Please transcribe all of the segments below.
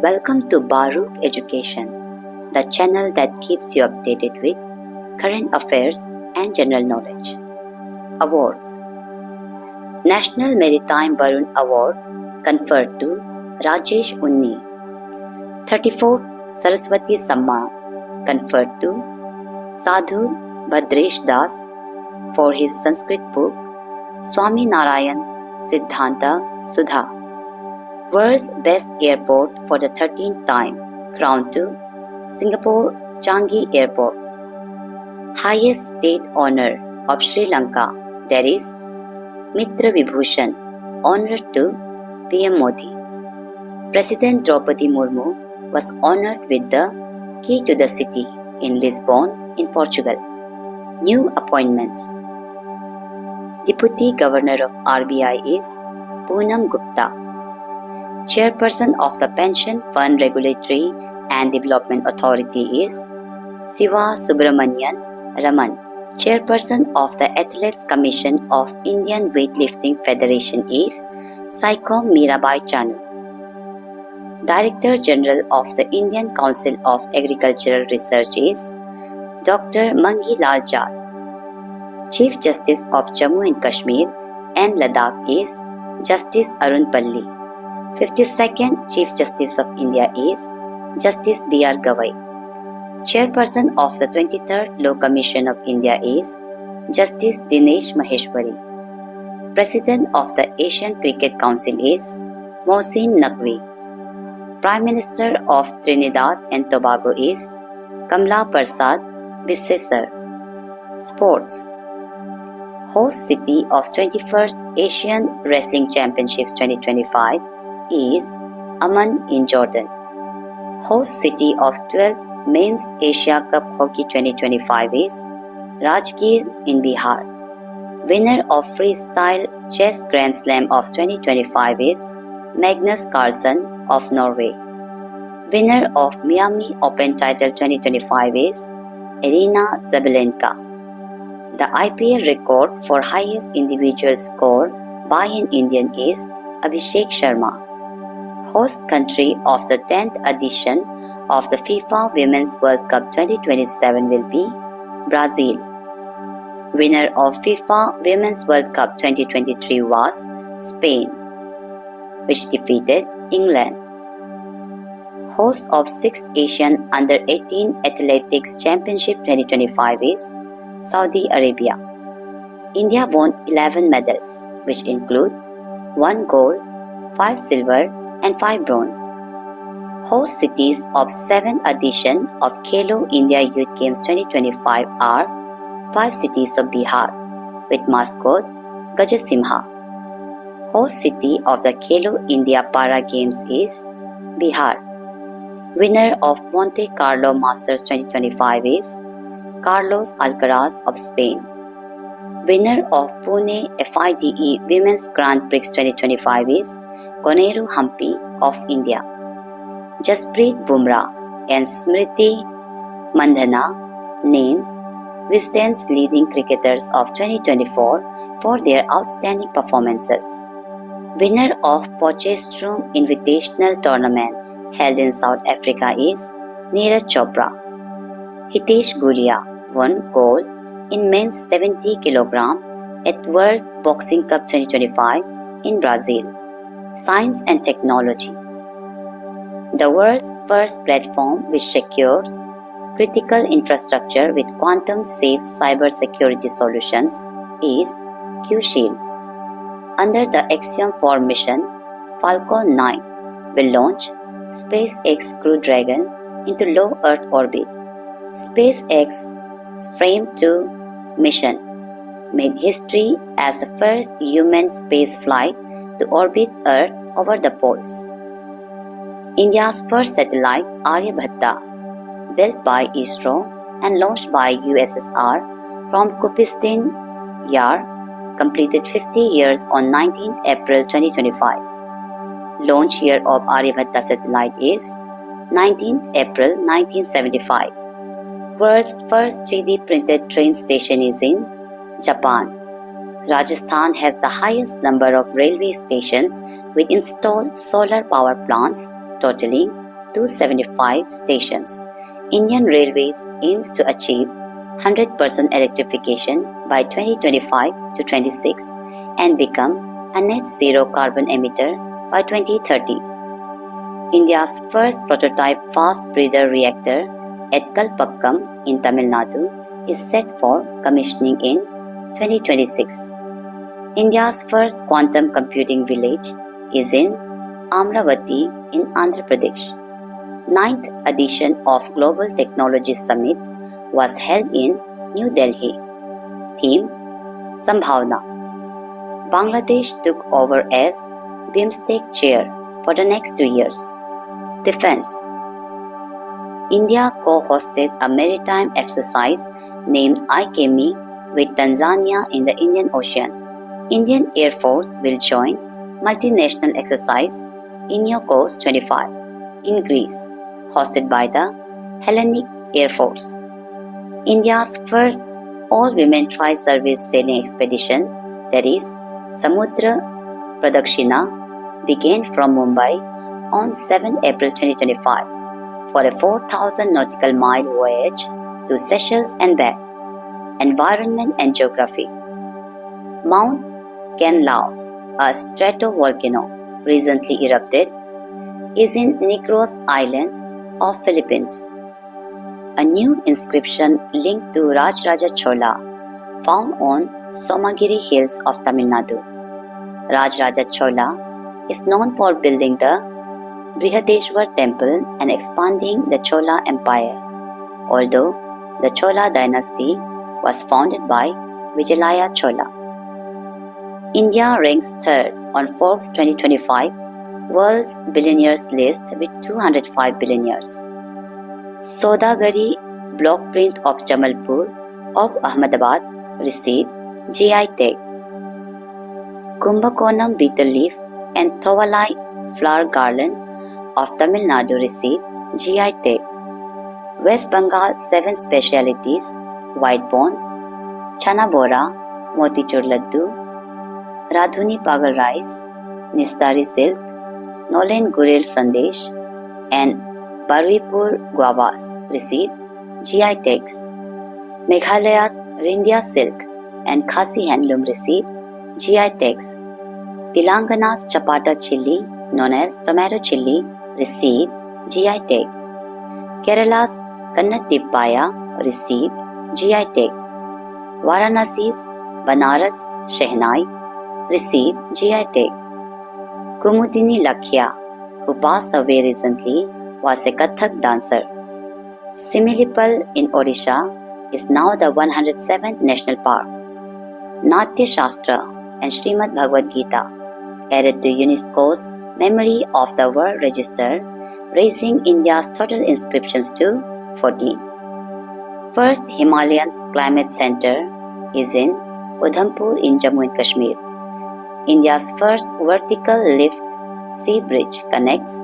Welcome to Baruch Education, the channel that keeps you updated with current affairs and general knowledge. Awards. National Maritime Varun Award conferred to Rajesh Unni. 34th Saraswati Samman conferred to Sadhu Bhadresh Das for his Sanskrit book Swami Narayan Siddhanta Sudha. World's best airport for the 13th time, crowned to Singapore Changi Airport. Highest state honor of Sri Lanka, there is Mitra Vibhushan, honored to PM Modi. President Draupadi Murmu was honored with the Key to the City in Lisbon, in Portugal. New appointments. Deputy Governor of RBI is Poonam Gupta. Chairperson of the Pension Fund Regulatory and Development Authority is Siva Subramanian Raman. Chairperson of the Athletes Commission of Indian Weightlifting Federation is Saikom Mirabai Chanu. Director General of the Indian Council of Agricultural Research is Dr. Mangi Lal Jat. Chief Justice of Jammu and Kashmir and Ladakh is Justice Arun Palli. 52nd Chief Justice of India is Justice B.R. Gavai. Chairperson of the 23rd Law Commission of India is Justice Dinesh Maheshwari. President of the Asian Cricket Council is Mohsin Naqvi. Prime Minister of Trinidad and Tobago is Kamla Persad Bissessar. Sports. Host city of 21st Asian Wrestling Championships 2025 is Amman in Jordan. Host city of 12th Men's Asia Cup Hockey 2025 is Rajgir in Bihar. Winner of Freestyle Chess Grand Slam of 2025 is Magnus Carlsen of Norway. Winner of Miami Open title 2025 is Irina Zabalenka. The IPL record for highest individual score by an Indian is Abhishek Sharma. Host country of the 10th edition of the FIFA Women's World Cup 2027 will be Brazil. Winner of FIFA Women's World Cup 2023 was Spain, which defeated England. Host of 6th Asian Under-18 Athletics Championship 2025 is Saudi Arabia. India won 11 medals, which include 1 gold, 5 silver, and 5 bronze. Host cities of 7th edition of Khelo India Youth Games 2025 are 5 cities of Bihar, with mascot Gajasimha. Host city of the Khelo India Para Games is Bihar. Winner of Monte Carlo Masters 2025 is Carlos Alcaraz of Spain. Winner of Pune FIDE Women's Grand Prix 2025 is Koneru Hampi of India. Jasprit Bumrah and Smriti Mandhana named Wisden's leading cricketers of 2024 for their outstanding performances. Winner of Potchefstroom Invitational Tournament held in South Africa is Neeraj Chopra. Hitesh Gulia won gold in men's 70 kg at World Boxing Cup 2025 in Brazil. Science and technology. The world's first platform which secures critical infrastructure with quantum-safe cybersecurity solutions is Q-Shield. Under the Axiom 4 mission, Falcon 9 will launch SpaceX Crew Dragon into low Earth orbit. SpaceX Frame 2 mission made history as the first human space flight to orbit Earth over the poles. India's first satellite, Aryabhatta, built by ISRO and launched by USSR from Kupistin Yar, completed 50 years on 19th April 2025. Launch year of Aryabhatta satellite is 19th April 1975. World's first 3D printed train station is in Japan. Rajasthan has the highest number of railway stations with installed solar power plants, totaling 275 stations. Indian Railways aims to achieve 100% electrification by 2025 to 26 and become a net zero carbon emitter by 2030. India's first prototype fast breeder reactor at Kalpakkam in Tamil Nadu is set for commissioning in 2026. India's first quantum computing village is in Amravati in Andhra Pradesh. Ninth edition of Global Technology Summit was held in New Delhi. Theme: Sambhavna. Bangladesh took over as BIMSTEC chair for the next 2 years. Defense. India co-hosted a maritime exercise named IKMI with Tanzania in the Indian Ocean. Indian Air Force will join multinational exercise INIOCOS 25 in Greece, hosted by the Hellenic Air Force. India's first all-women tri-service sailing expedition, that is, Samudra Pradakshina, began from Mumbai on 7 April 2025 for a 4,000 nautical mile voyage to Seychelles and back. Environment and Geography. Mount Canlao, a stratovolcano recently erupted, is in Negros Island of Philippines. A new inscription linked to Rajaraja Chola found on Somagiri Hills of Tamil Nadu. Rajaraja Chola is known for building the Brihadeshwar temple and expanding the Chola Empire, although the Chola dynasty was founded by Vijayalaya Chola. India ranks third on Forbes 2025 World's Billionaires list with 205 billionaires. Sodagari block print of Jamalpur of Ahmedabad received GI tag. Kumbakonam betel leaf and Thovalai flower garland of Tamil Nadu received GI tag. West Bengal 7 specialities: white bone, chana bora, motichur laddu, Radhuni pagal rice, Nistari silk, Nolen Gurel Sandesh, and Baruipur guavas received GI tags. Meghalaya's Rindia silk and Khasi handloom received GI tags. Telangana's Chapata chilli, known as tomato chilli, received GI tag. Kerala's Kannattippaya received GI tag. Varanasi's Banaras Shehnai received GI tag. Kumudini Lakhia, who passed away recently, was a Kathak dancer. Similipal in Odisha is now the 107th National Park. Natya Shastra and Srimad Bhagavad Gita added to UNESCO's Memory of the World Register, raising India's total inscriptions to 14. First Himalayan Climate Center is in Udhampur in Jammu and Kashmir. India's first vertical lift sea bridge connects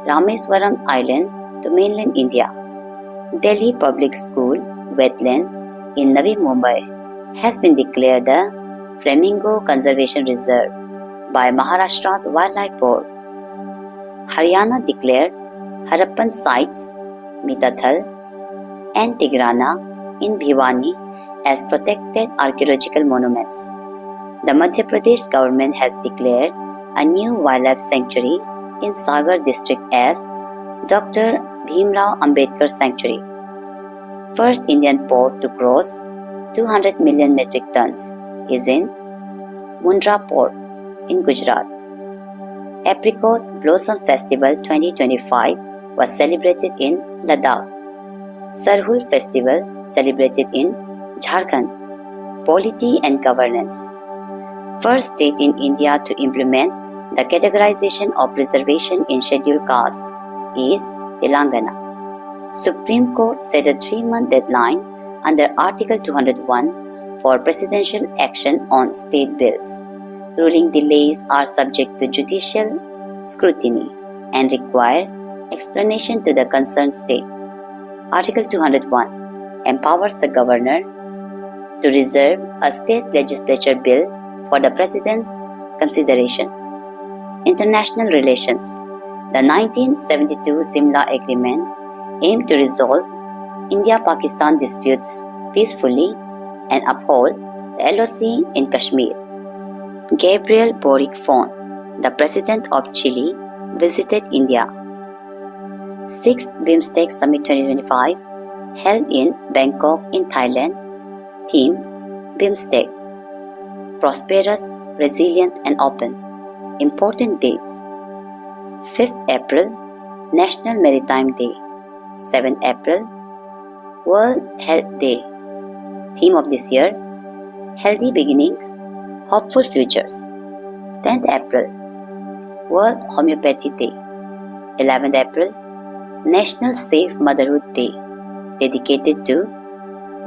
Rameswaram Island to mainland India. Delhi Public School wetland in Navi Mumbai has been declared a Flamingo Conservation Reserve by Maharashtra's Wildlife Board. Haryana declared Harappan sites, Mitathal and Tigrana in Bhiwani as protected archaeological monuments. The Madhya Pradesh government has declared a new wildlife sanctuary in Sagar district as Dr. Bhimrao Ambedkar Sanctuary. First Indian port to cross 200 million metric tons is in Mundra Port in Gujarat. Apricot Blossom Festival 2025 was celebrated in Ladakh. Sarhul Festival celebrated in Jharkhand. Polity and governance. First state in India to implement the categorization of reservation in scheduled castes is Telangana. Supreme Court set a 3-month deadline under Article 201 for presidential action on state bills. Ruling delays are subject to judicial scrutiny and require explanation to the concerned state. Article 201 empowers the governor to reserve a state legislature bill for the President's consideration. International relations. The 1972 Simla Agreement aimed to resolve India-Pakistan disputes peacefully and uphold the LOC in Kashmir. Gabriel Boric Font, the President of Chile, visited India. 6th BIMSTEC Summit 2025 held in Bangkok in Thailand. Theme: BIMSTEC, prosperous, resilient and open. Important dates: 5th April, National Maritime Day. 7th April, World Health Day. Theme of this year: Healthy Beginnings, Hopeful Futures. 10th April, World Homeopathy Day. 11th April, National Safe Motherhood Day, dedicated to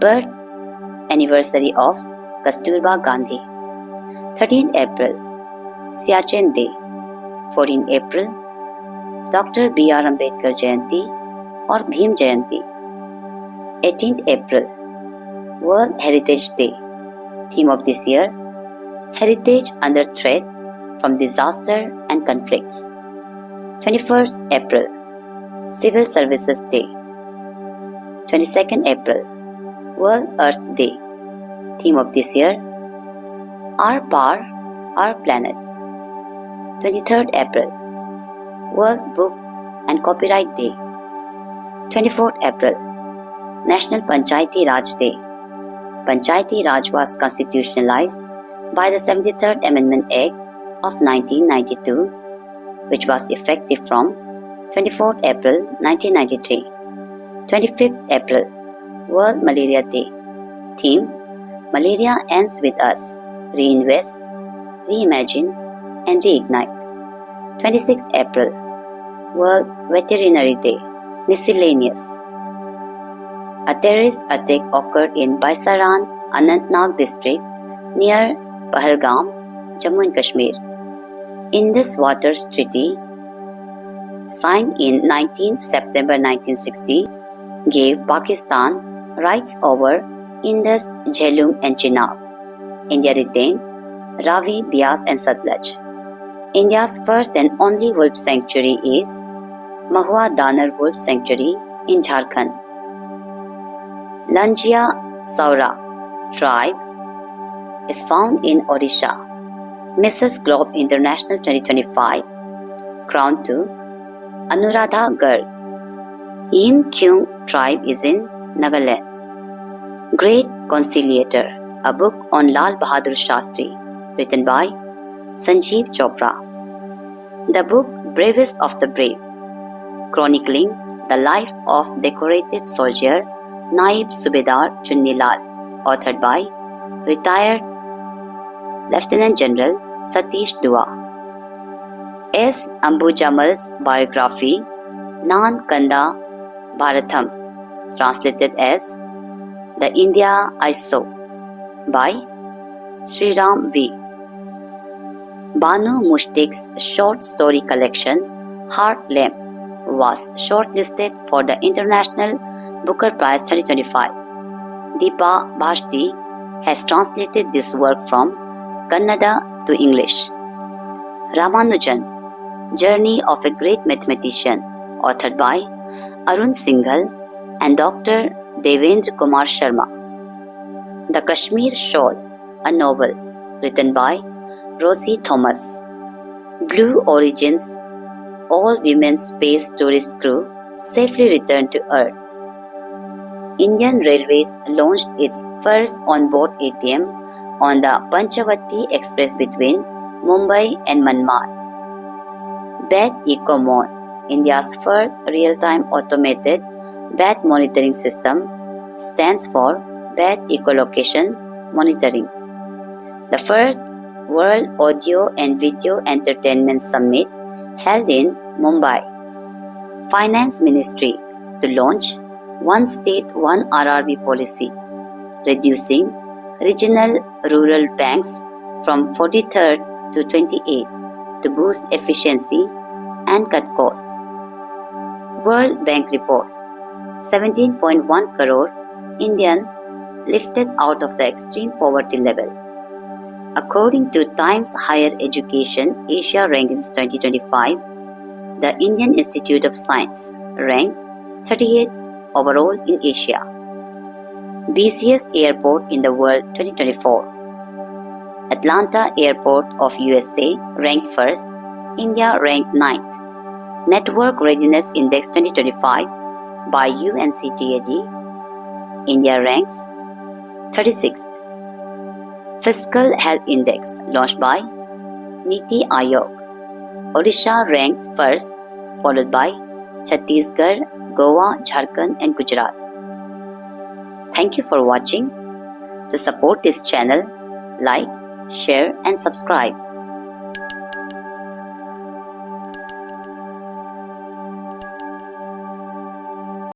birth anniversary of Kasturba Gandhi. 13th April, Siachen Day. 14th April, Dr. B.R. Ambedkar Jayanti or Bhim Jayanti. 18th April, World Heritage Day. Theme of this year: Heritage under threat from disaster and conflicts. 21st April, Civil Services Day. 22nd April, World Earth Day. Theme of this year: Our Power, Our Planet. 23rd April, World Book and Copyright Day. 24th April, National Panchayati Raj Day. Panchayati Raj was constitutionalized by the 73rd Amendment Act of 1992, which was effective from 24th April 1993. 25th April, World Malaria Day. Theme: Malaria ends with us. Reinvest, reimagine and reignite. 26th April, World Veterinary Day. Miscellaneous. A terrorist attack occurred in Baisaran, Anantnag district near Pahalgam, Jammu and Kashmir. Indus Waters Treaty, signed in 19 September 1960, gave Pakistan rights over Indus, Jhelum and Chenab. India retained Ravi, Beas and Satluj. India's first and only wolf sanctuary is Mahua Danar Wolf Sanctuary in Jharkhand. Langia Saura tribe is found in Odisha. Mrs. Globe International 2025 crowned to Anuradha Garg. Yim Kyung tribe is in Nagaland. Great Conciliator, a book on Lal Bahadur Shastri, written by Sanjeev Chopra. The book Bravest of the Brave, chronicling the life of decorated soldier Naib Subedar Chunni Lal, authored by retired Lieutenant General Satish Dua. S. Ambujamal's biography Nan Kanda Bharatham, translated as The India I Saw, by Sriram V. Banu Mushtiq's short story collection Heart Lamp was shortlisted for the International Booker Prize 2025. Deepa Bhashti has translated this work from Kannada to English. Ramanujan, Journey of a Great Mathematician, authored by Arun Singhal and Dr. Devendra Kumar Sharma. The Kashmir Shawl, a novel, written by Rosie Thomas. Blue Origin's all-women space tourist crew safely returned to Earth. Indian Railways launched its first on-board ATM on the Panchavati Express between Mumbai and Manmar. Bat Ecomon, India's first real-time automated bat monitoring system, stands for Bat Echolocation Monitoring. The first World Audio and Video Entertainment Summit held in Mumbai. Finance Ministry to launch One State, One RRB policy, reducing regional rural banks from 43rd to 28th to boost efficiency and cut costs. World Bank report: 17.1 crore Indian lifted out of the extreme poverty level. According to Times Higher Education Asia Rankings 2025, The Indian Institute of Science ranked 38th overall in Asia. Busiest airport in the world 2024. Atlanta Airport of USA ranked 1st, India ranked 9th. Network Readiness Index 2025 by UNCTAD, India ranks 36th. Fiscal Health Index launched by Niti Aayog. Odisha ranks 1st, followed by Chhattisgarh, Goa, Jharkhand and Gujarat. Thank you for watching. To support this channel, like, share and subscribe.